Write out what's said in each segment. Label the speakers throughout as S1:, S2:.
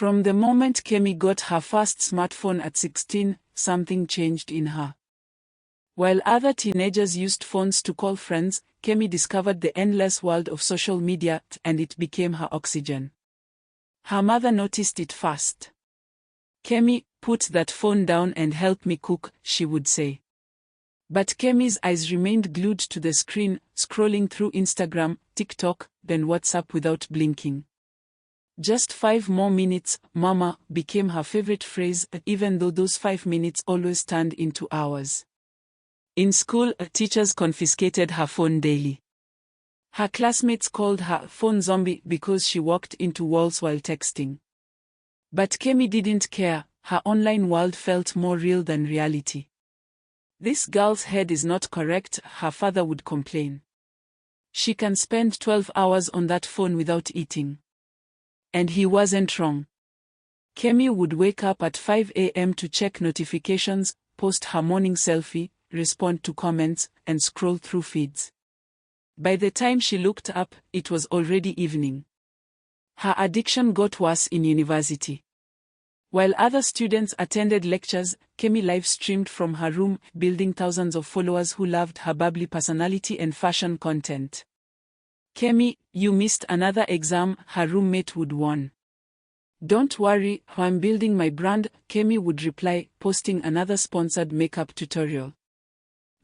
S1: From the moment Kemi got her first smartphone at 16, something changed in her. While other teenagers used phones to call friends, Kemi discovered the endless world of social media, and it became her oxygen. Her mother noticed it fast. "Kemi, put that phone down and help me cook," she would say. But Kemi's eyes remained glued to the screen, scrolling through Instagram, TikTok, then WhatsApp without blinking. "Just 5 more minutes, Mama," became her favorite phrase, even though those 5 minutes always turned into hours. In school, teachers confiscated her phone daily. Her classmates called her phone zombie because she walked into walls while texting. But Kemi didn't care. Her online world felt more real than reality. "This girl's head is not correct," her father would complain. "She can spend 12 hours on that phone without eating." And he wasn't wrong. Kemi would wake up at 5 a.m. to check notifications, post her morning selfie, respond to comments, and scroll through feeds. By the time she looked up, it was already evening. Her addiction got worse in university. While other students attended lectures, Kemi live-streamed from her room, building thousands of followers who loved her bubbly personality and fashion content. "Kemi, you missed another exam," her roommate would warn. "Don't worry, I'm building my brand," Kemi would reply, posting another sponsored makeup tutorial.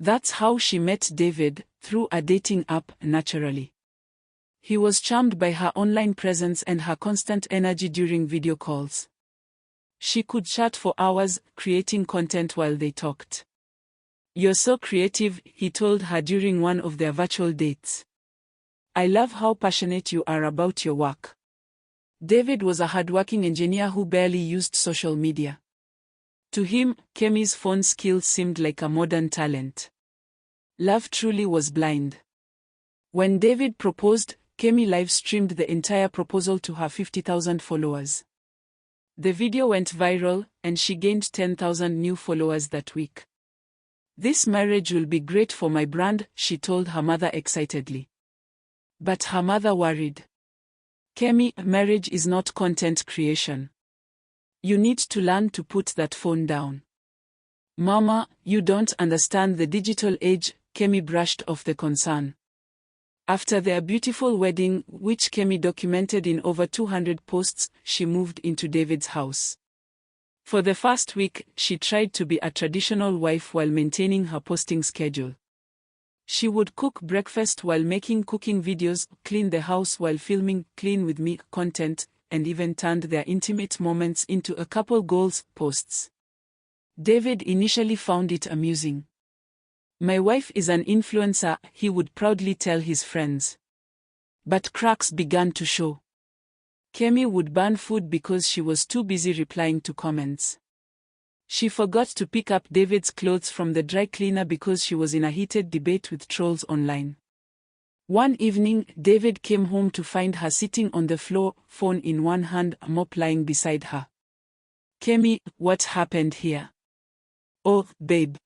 S1: That's how she met David, through a dating app, naturally. He was charmed by her online presence and her constant energy during video calls. She could chat for hours, creating content while they talked. "You're so creative," he told her during one of their virtual dates. "I love how passionate you are about your work." David was a hardworking engineer who barely used social media. To him, Kemi's phone skills seemed like a modern talent. Love truly was blind. When David proposed, Kemi live-streamed the entire proposal to her 50,000 followers. The video went viral, and she gained 10,000 new followers that week. "This marriage will be great for my brand," she told her mother excitedly. But her mother worried. "Kemi, marriage is not content creation. You need to learn to put that phone down." "Mama, you don't understand the digital age," Kemi brushed off the concern. After their beautiful wedding, which Kemi documented in over 200 posts, she moved into David's house. For the first week, she tried to be a traditional wife while maintaining her posting schedule. She would cook breakfast while making cooking videos, clean the house while filming "Clean with Me" content, and even turned their intimate moments into a couple goals posts. David initially found it amusing. "My wife is an influencer," he would proudly tell his friends. But cracks began to show. Kemi would burn food because she was too busy replying to comments. She forgot to pick up David's clothes from the dry cleaner because she was in a heated debate with trolls online. One evening, David came home to find her sitting on the floor, phone in one hand, a mop lying beside her. "Kemi, what happened here?" "Oh, babe.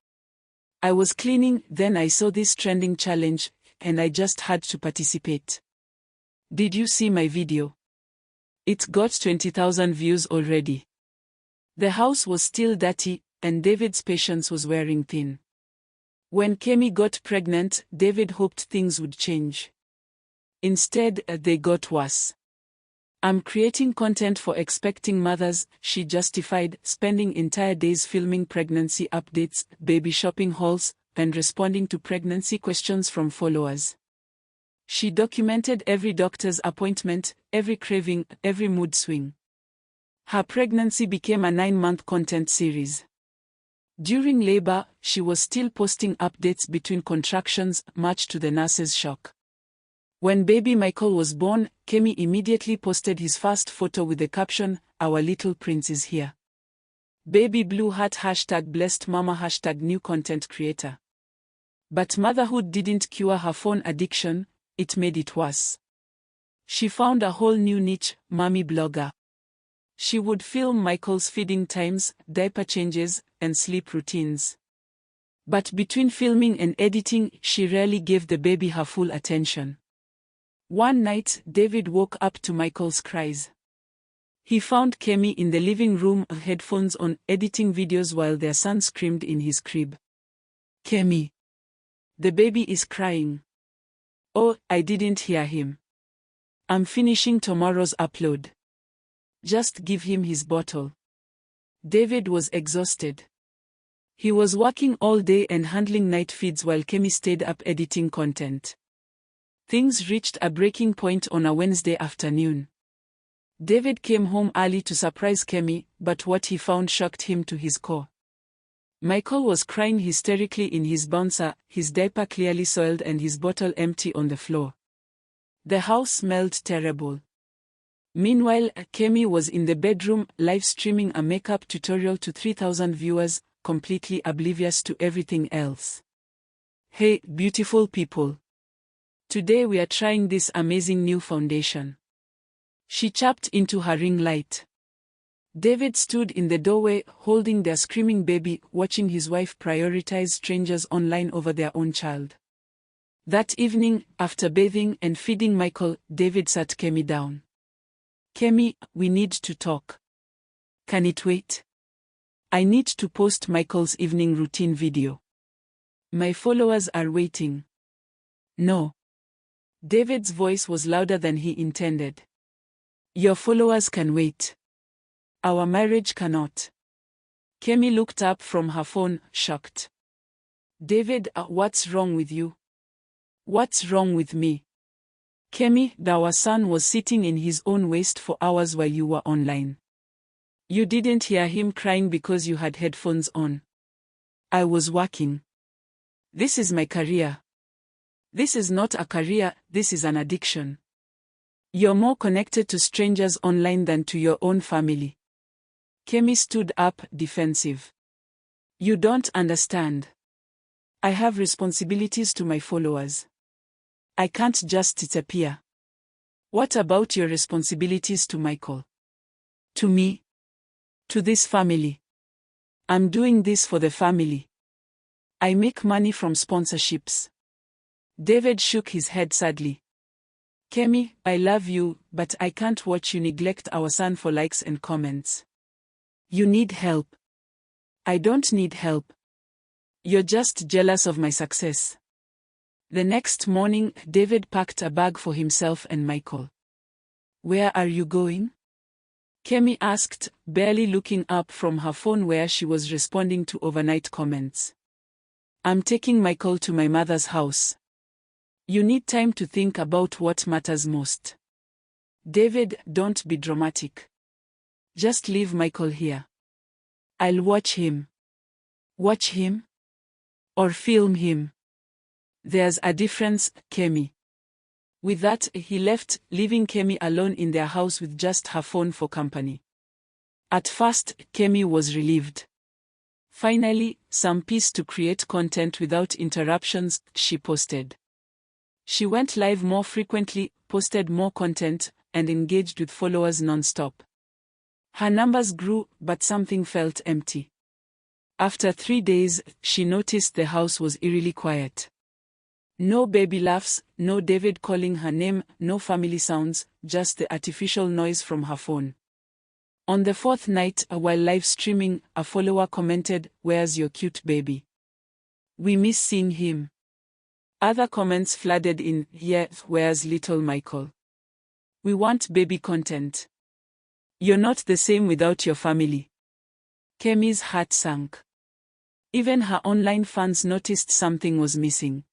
S1: I was cleaning, then I saw this trending challenge, and I just had to participate. Did you see my video? It got 20,000 views already." The house was still dirty, and David's patience was wearing thin. When Kemi got pregnant, David hoped things would change. Instead, they got worse. "I'm creating content for expecting mothers," she justified, spending entire days filming pregnancy updates, baby shopping hauls, and responding to pregnancy questions from followers. She documented every doctor's appointment, every craving, every mood swing. Her pregnancy became a 9-month content series. During labor, she was still posting updates between contractions, much to the nurse's shock. When baby Michael was born, Kemi immediately posted his first photo with the caption, "Our little prince is here. Baby blue heart #blessed mama #new content creator." But motherhood didn't cure her phone addiction, it made it worse. She found a whole new niche, mommy blogger. She would film Michael's feeding times, diaper changes, and sleep routines. But between filming and editing, she rarely gave the baby her full attention. One night, David woke up to Michael's cries. He found Kemi in the living room, headphones on, editing videos while their son screamed in his crib. Kemi. The baby is crying. Oh, I didn't hear him. I'm finishing tomorrow's upload. Just give him his bottle. David was exhausted. He was working all day and handling night feeds while Kemi stayed up editing content. Things reached a breaking point on a Wednesday afternoon. David came home early to surprise Kemi, but what he found shocked him to his core. Michael was crying hysterically in his bouncer, his diaper clearly soiled and his bottle empty on the floor. The house smelled terrible. Meanwhile, Kemi was in the bedroom, live streaming a makeup tutorial to 3,000 viewers, completely oblivious to everything else. Hey, beautiful people. Today we are trying this amazing new foundation. She chapped into her ring light. David stood in the doorway, holding their screaming baby, watching his wife prioritize strangers online over their own child. That evening, after bathing and feeding Michael, David sat Kemi down. Kemi, we need to talk. Can it wait? I need to post Michael's evening routine video. My followers are waiting. No. David's voice was louder than he intended. Your followers can wait. Our marriage cannot. Kemi looked up from her phone, shocked. David, what's wrong with you? What's wrong with me? Kemi, our son was sitting in his own waste for hours while you were online. You didn't hear him crying because you had headphones on. I was working. This is my career. This is not a career, this is an addiction. You're more connected to strangers online than to your own family. Kemi stood up, defensive. You don't understand. I have responsibilities to my followers. I can't just disappear. What about your responsibilities to Michael? To me? To this family? I'm doing this for the family. I make money from sponsorships. David shook his head sadly. Kemi, I love you, but I can't watch you neglect our son for likes and comments. You need help. I don't need help. You're just jealous of my success. The next morning, David packed a bag for himself and Michael. Where are you going? Kemi asked, barely looking up from her phone where she was responding to overnight comments. I'm taking Michael to my mother's house. You need time to think about what matters most. David, don't be dramatic. Just leave Michael here. I'll watch him. Watch him? Or film him? There's a difference, Kemi. With that, he left, leaving Kemi alone in their house with just her phone for company. At first, Kemi was relieved. Finally, some peace to create content without interruptions, she posted. She went live more frequently, posted more content, and engaged with followers non-stop. Her numbers grew, but something felt empty. After 3 days, she noticed the house was eerily quiet. No baby laughs, no David calling her name, no family sounds, just the artificial noise from her phone. On the 4th night, while live streaming, a follower commented, "Where's your cute baby? We miss seeing him." Other comments flooded in, "Yeah, where's little Michael? We want baby content. You're not the same without your family." Kemi's heart sank. Even her online fans noticed something was missing.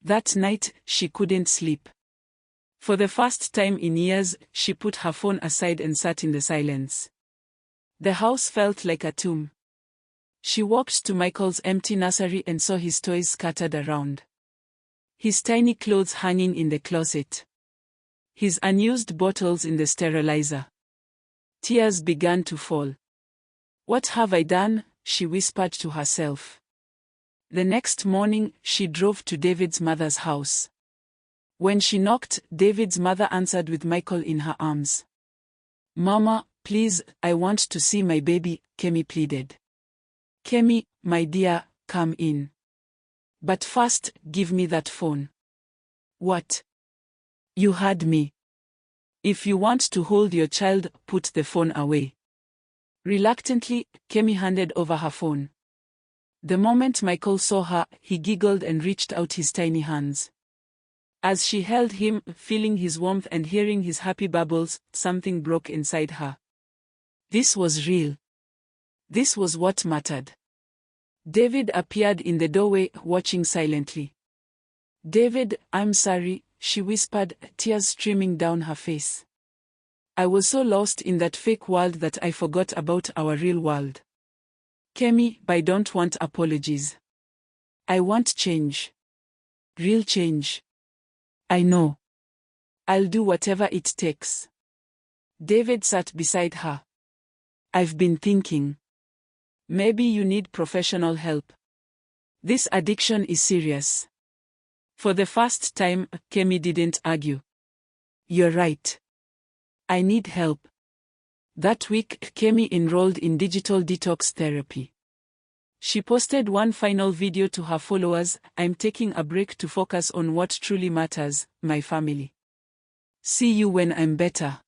S1: That night, she couldn't sleep. For the first time in years, she put her phone aside and sat in the silence. The house felt like a tomb. She walked to Michael's empty nursery and saw his toys scattered around. His tiny clothes hanging in the closet. His unused bottles in the sterilizer. Tears began to fall. "What have I done?" she whispered to herself. The next morning, she drove to David's mother's house. When she knocked, David's mother answered with Michael in her arms. "Mama, please, I want to see my baby," Kemi pleaded. "Kemi, my dear, come in. But first, give me that phone." "What? You heard me. If you want to hold your child, put the phone away. Reluctantly, Kemi handed over her phone. The moment Michael saw her, he giggled and reached out his tiny hands. As she held him, feeling his warmth and hearing his happy bubbles, something broke inside her. This was real. This was what mattered. David appeared in the doorway, watching silently. "David, I'm sorry," she whispered, tears streaming down her face. "I was so lost in that fake world that I forgot about our real world." "Kemi, I don't want apologies. I want change. Real change. I know. I'll do whatever it takes." David sat beside her. "I've been thinking. Maybe you need professional help. This addiction is serious." For the first time, Kemi didn't argue. "You're right. I need help." That week, Kemi enrolled in digital detox therapy. She posted one final video to her followers: "I'm taking a break to focus on what truly matters, my family. See you when I'm better."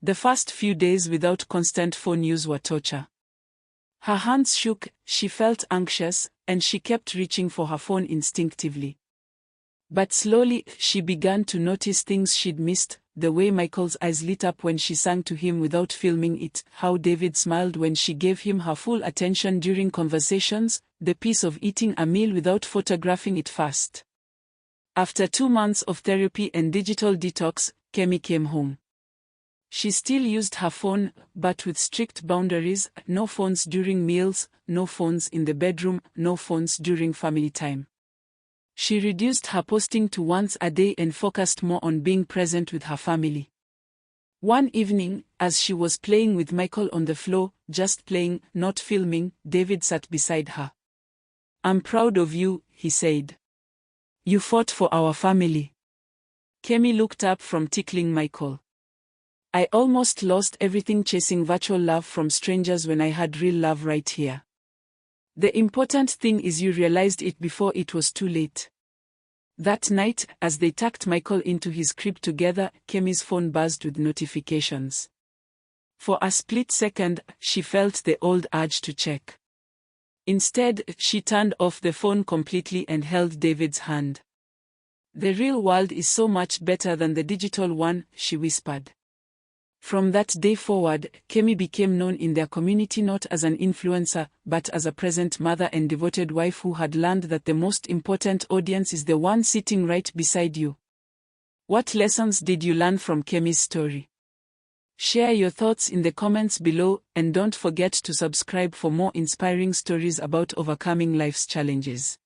S1: The first few days without constant phone use were torture. Her hands shook, she felt anxious, and she kept reaching for her phone instinctively. But slowly, she began to notice things she'd missed: the way Michael's eyes lit up when she sang to him without filming it, how David smiled when she gave him her full attention during conversations, the peace of eating a meal without photographing it first. After 2 months of therapy and digital detox, Kemi came home. She still used her phone, but with strict boundaries: no phones during meals, no phones in the bedroom, no phones during family time. She reduced her posting to once a day and focused more on being present with her family. One evening, as she was playing with Michael on the floor, just playing, not filming, David sat beside her. "I'm proud of you," he said. "You fought for our family." Kemi looked up from tickling Michael. "I almost lost everything chasing virtual love from strangers when I had real love right here. The important thing is you realized it before it was too late." That night, as they tucked Michael into his crib together, Kemi's phone buzzed with notifications. For a split second, she felt the old urge to check. Instead, she turned off the phone completely and held David's hand. "The real world is so much better than the digital one," she whispered. From that day forward, Kemi became known in their community not as an influencer, but as a present mother and devoted wife who had learned that the most important audience is the one sitting right beside you. What lessons did you learn from Kemi's story? Share your thoughts in the comments below, and don't forget to subscribe for more inspiring stories about overcoming life's challenges.